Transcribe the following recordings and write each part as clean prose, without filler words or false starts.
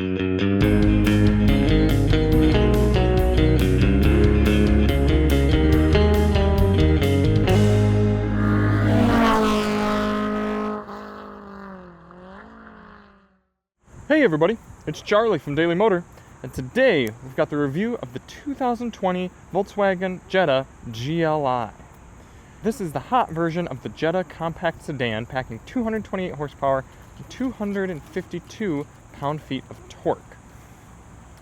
Hey everybody, it's Charlie from Daily Motor, and today we've got the review of the 2020 Volkswagen Jetta GLI. This is the hot version of the Jetta compact sedan, packing 228 horsepower and 252 pound-feet of torque.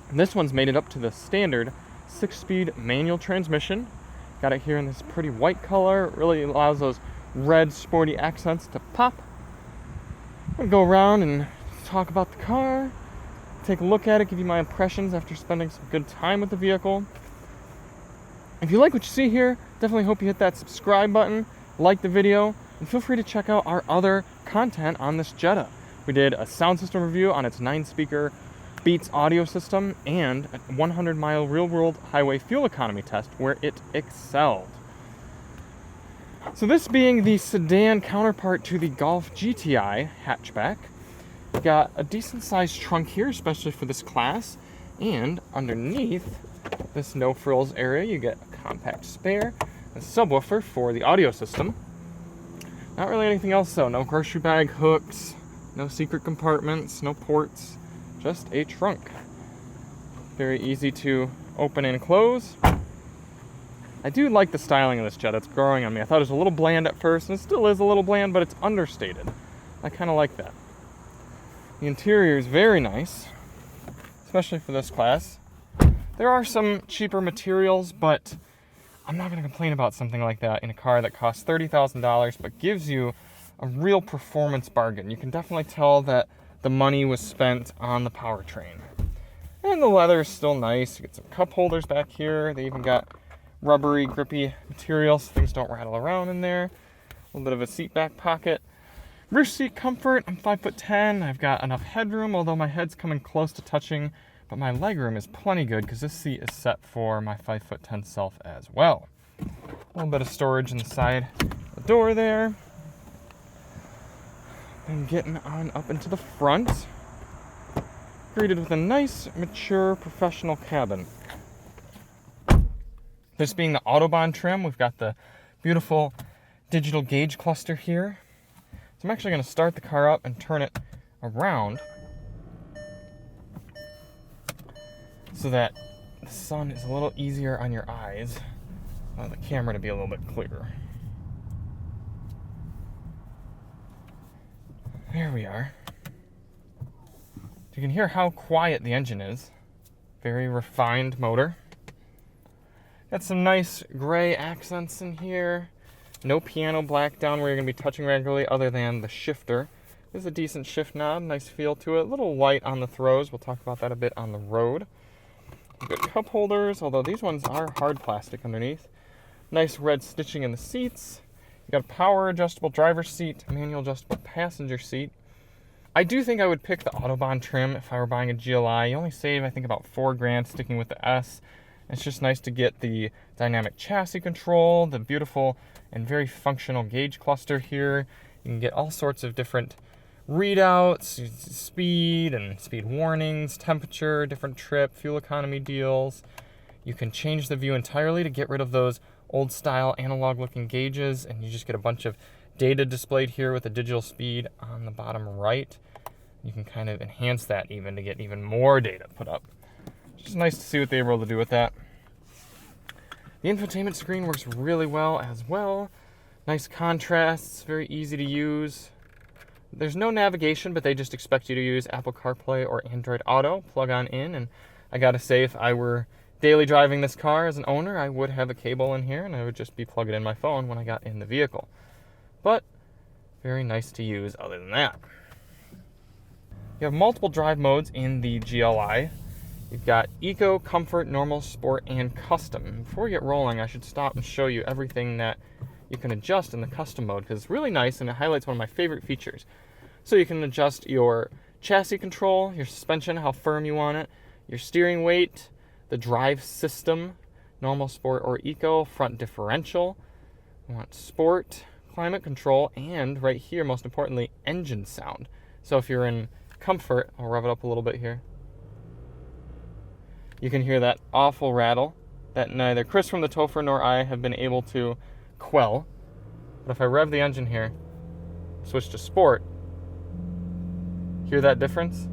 And this one's made it up to the standard 6-speed manual transmission. Got it here in this pretty white color. It really allows those red sporty accents to pop. I'm gonna go around and talk about the car, take a look at it, give you my impressions after spending some good time with the vehicle. If you like what you see here, definitely hope you hit that subscribe button, like the video, and feel free to check out our other content on this Jetta. We did a sound system review on its 9-speaker Beats audio system and a 100-mile real-world highway fuel economy test where it excelled. So this being the sedan counterpart to the Golf GTI hatchback, got a decent sized trunk here, especially for this class, and underneath this no frills area you get a compact spare, a subwoofer for the audio system. Not really anything else though, no grocery bag hooks, no secret compartments, no ports, just a trunk. Very easy to open and close. I do like the styling of this Jetta, it's growing on me. I thought it was a little bland at first, and it still is a little bland, but it's understated. I kind of like that. The interior is very nice, especially for this class. There are some cheaper materials, but I'm not going to complain about something like that in a car that costs $30,000 but gives you a real performance bargain. You can definitely tell that the money was spent on the powertrain. And the leather is still nice. You get some cup holders back here. They even got rubbery, grippy materials so things don't rattle around in there. A little bit of a seat back pocket. Rear seat comfort, I'm 5'10". I've got enough headroom, although my head's coming close to touching, but my legroom is plenty good because this seat is set for my 5'10" self as well. A little bit of storage inside the door there. And getting on up into the front, greeted with a nice, mature, professional cabin. This being the Autobahn trim, we've got the beautiful digital gauge cluster here. So I'm actually going to start the car up and turn it around so that the sun is a little easier on your eyes. I want the camera to be a little bit clearer. There we are. You can hear how quiet the engine is. Very refined motor. Got some nice gray accents in here. No piano black down where you're going to be touching regularly other than the shifter. There's a decent shift knob, nice feel to it. A little light on the throws. We'll talk about that a bit on the road. Good cup holders, although these ones are hard plastic underneath. Nice red stitching in the seats. You got a power adjustable driver's seat, manual adjustable passenger seat. I do think I would pick the Autobahn trim if I were buying a GLI. You only save, I think, about $4,000 sticking with the S. It's just nice to get the dynamic chassis control, the beautiful and very functional gauge cluster here. You can get all sorts of different readouts, speed and speed warnings, temperature, different trip, fuel economy deals. You can change the view entirely to get rid of those old style analog looking gauges, and you just get a bunch of data displayed here with a digital speed on the bottom right. You can kind of enhance that even to get even more data put up. It's just nice to see what they were able to do with that. The infotainment screen works really well as well. Nice contrasts, very easy to use. There's no navigation, but they just expect you to use Apple CarPlay or Android Auto. Plug on in, and I gotta say, if I were daily driving this car as an owner, I would have a cable in here, and I would just be plugging in my phone when I got in the vehicle. But very nice to use other than that. You have multiple drive modes in the GLI. You've got Eco, Comfort, Normal, Sport, and Custom. Before we get rolling, I should stop and show you everything that you can adjust in the Custom mode, because it's really nice and it highlights one of my favorite features. So you can adjust your chassis control, your suspension, how firm you want it, your steering weight, the drive system, Normal, Sport, or Eco, front differential. You want Sport, climate control, and right here, most importantly, engine sound. So if you're in Comfort, I'll rev it up a little bit here. You can hear that awful rattle that neither Chris from the Topher nor I have been able to quell. But if I rev the engine here, switch to sport, hear that difference?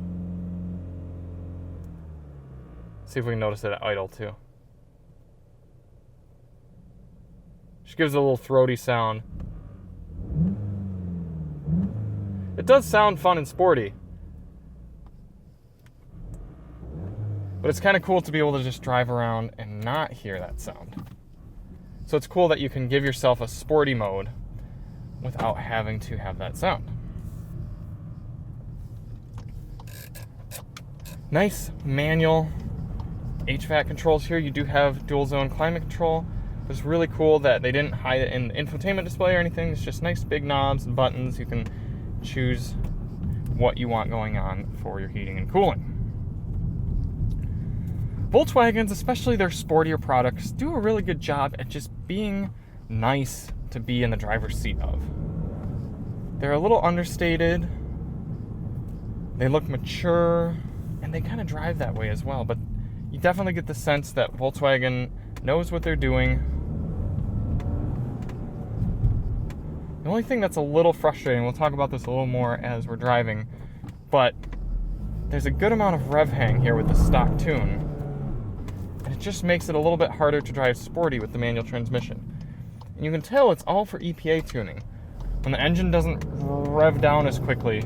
See if we can notice it at idle too. She gives a little throaty sound. It does sound fun and sporty. But it's kind of cool to be able to just drive around and not hear that sound. So it's cool that you can give yourself a sporty mode without having to have that sound. Nice manual HVAC controls here. You do have dual zone climate control. It's really cool that they didn't hide it in the infotainment display or anything. It's just nice big knobs and buttons. You can choose what you want going on for your heating and cooling. Volkswagens, especially their sportier products, do a really good job at just being nice to be in the driver's seat of. They're a little understated, they look mature, and they kind of drive that way as well, but you definitely get the sense that Volkswagen knows what they're doing. The only thing that's a little frustrating, we'll talk about this a little more as we're driving, but there's a good amount of rev hang here with the stock tune. And it just makes it a little bit harder to drive sporty with the manual transmission. And you can tell it's all for EPA tuning. When the engine doesn't rev down as quickly,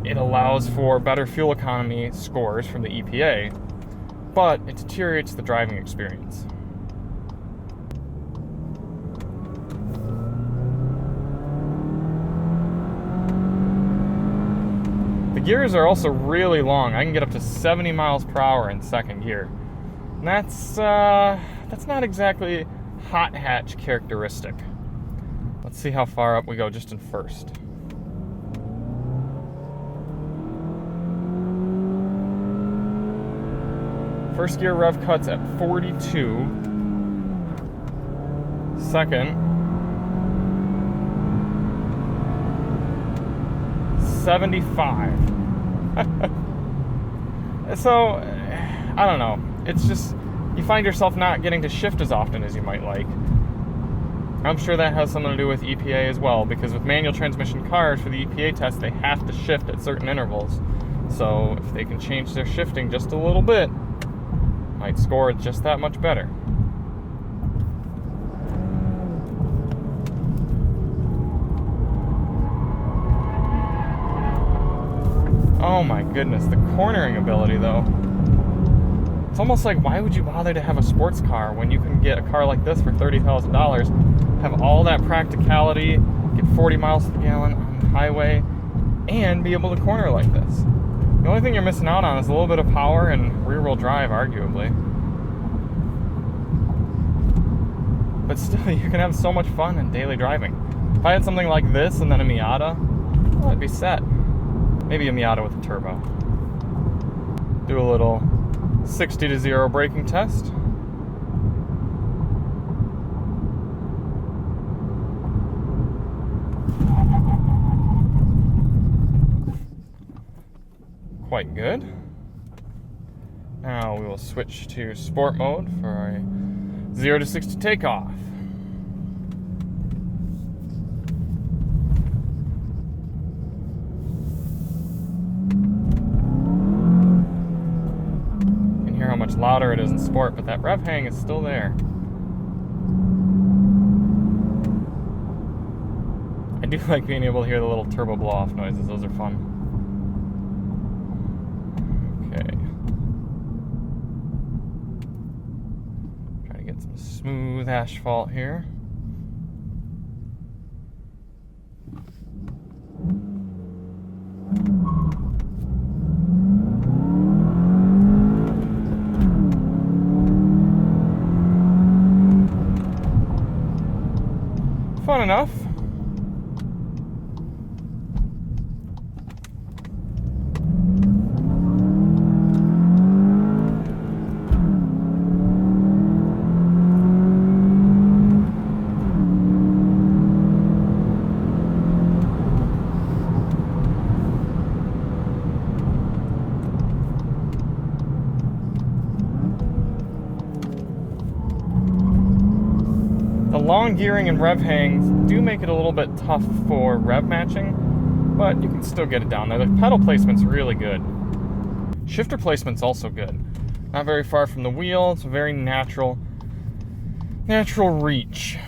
it allows for better fuel economy scores from the EPA, but it deteriorates the driving experience. The gears are also really long. I can get up to 70 miles per hour in second gear. And that's not exactly hot hatch characteristic. Let's see how far up we go just in first. First gear rev cuts at 42. Second, 75. So, I don't know. It's just, you find yourself not getting to shift as often as you might like. I'm sure that has something to do with EPA as well, because with manual transmission cars, for the EPA test, they have to shift at certain intervals. So if they can change their shifting just a little bit, might score just that much better. Oh my goodness, the cornering ability though. It's almost like, why would you bother to have a sports car when you can get a car like this for $30,000, have all that practicality, get 40 miles per gallon on the highway, and be able to corner like this? The only thing you're missing out on is a little bit of power and rear-wheel drive, arguably. But still, you can have so much fun in daily driving. If I had something like this and then a Miata, well, I'd be set. Maybe a Miata with a turbo. Do a little 60 to 0 braking test. Quite good. Now we will switch to sport mode for a 0 to 60 takeoff. You can hear how much louder it is in sport, but that rev hang is still there. I do like being able to hear the little turbo blow off noises, those are fun. Smooth asphalt here. Fun enough. long gearing and rev hangs do make it a little bit tough for rev matching, but you can still get it down there. The pedal placement's really good. Shifter placement's also good. Not very far from the wheel. It's a very natural reach.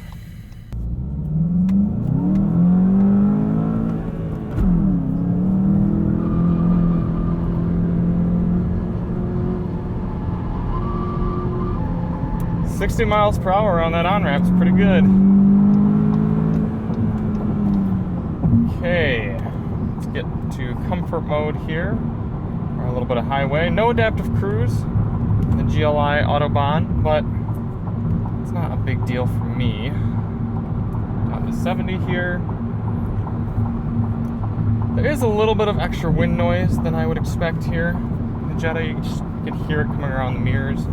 "60 miles per hour on that on-ramp's pretty good." Okay, let's get to comfort mode here. Or a little bit of highway. No adaptive cruise in the GLI Autobahn, but it's not a big deal for me. Down to 70 here. There is a little bit of extra wind noise than I would expect here. The Jetta, you just can hear it coming around the mirrors.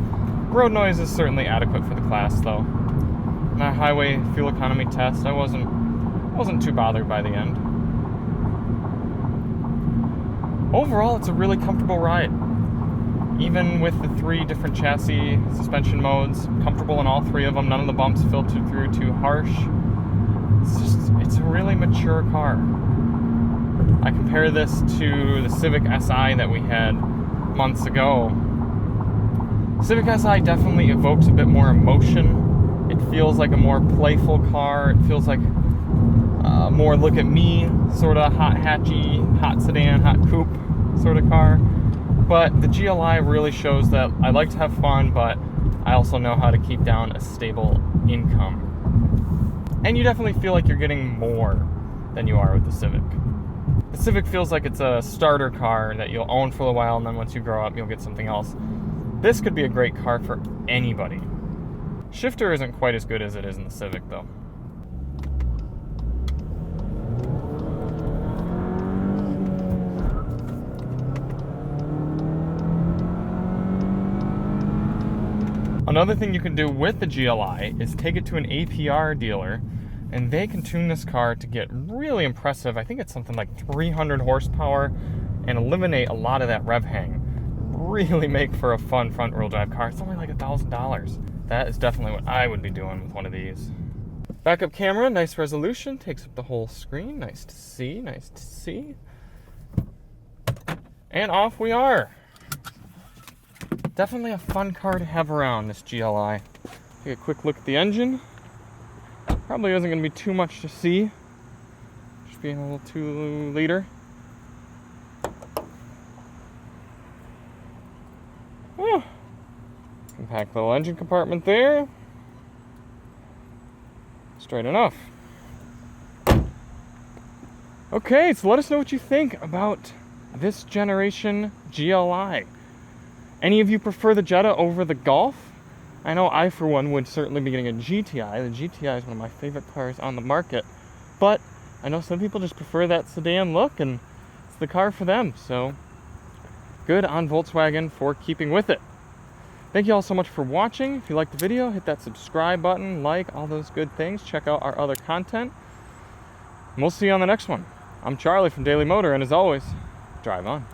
Road noise is certainly adequate for the class, though. In that highway fuel economy test, I wasn't too bothered by the end. Overall, it's a really comfortable ride. Even with the 3 different chassis suspension modes, comfortable in all 3 of them. None of the bumps filtered through too harsh. It's a really mature car. I compare this to the Civic Si that we had months ago. Civic Si definitely evokes a bit more emotion. It feels like a more playful car. It feels like more look at me, sort of hot hatchy, hot sedan, hot coupe sort of car. But the GLI really shows that I like to have fun, but I also know how to keep down a stable income. And you definitely feel like you're getting more than you are with the Civic. The Civic feels like it's a starter car that you'll own for a while, and then once you grow up, you'll get something else. This could be a great car for anybody. Shifter isn't quite as good as it is in the Civic, though. Another thing you can do with the GLI is take it to an APR dealer, and they can tune this car to get really impressive. I think it's something like 300 horsepower and eliminate a lot of that rev hang. Really make for a fun front wheel drive car. It's only like $1,000. That is definitely what I would be doing with one of these. Backup camera, nice resolution, takes up the whole screen. Nice to see, nice to see. And off we are. Definitely a fun car to have around, this GLI. Take a quick look at the engine. Probably isn't going to be too much to see. Just being a little 2-liter. Oh, compact little engine compartment there. Straight enough. Okay, so let us know what you think about this generation GLI. Any of you prefer the Jetta over the Golf? I know I, for one, would certainly be getting a GTI. The GTI is one of my favorite cars on the market. But I know some people just prefer that sedan look, and it's the car for them. So, good on Volkswagen for keeping with it. Thank you all so much for watching. If you liked the video, hit that subscribe button, like, all those good things. Check out our other content. And we'll see you on the next one. I'm Charlie from Daily Motor, and as always, drive on.